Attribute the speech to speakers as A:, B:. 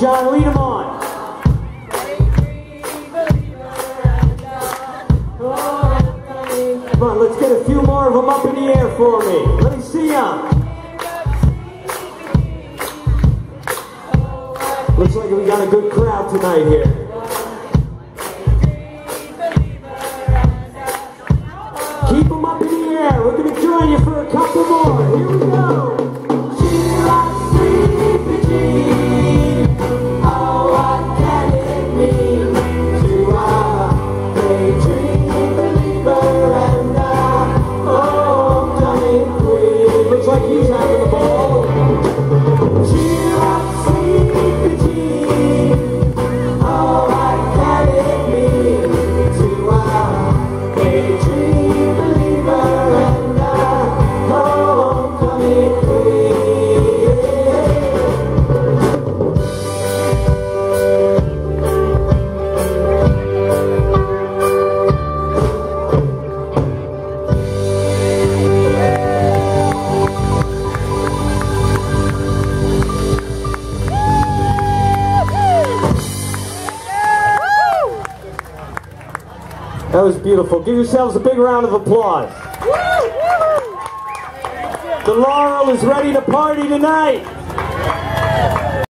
A: John, lead them on. Come on, let's get a few more of them up in the air for me. Let me see them. Looks like we got a good crowd tonight here. Keep them up in the air. We're going to join you for a couple more. Here we go. That was beautiful. Give yourselves a big round of applause. The Laurel is ready to party tonight.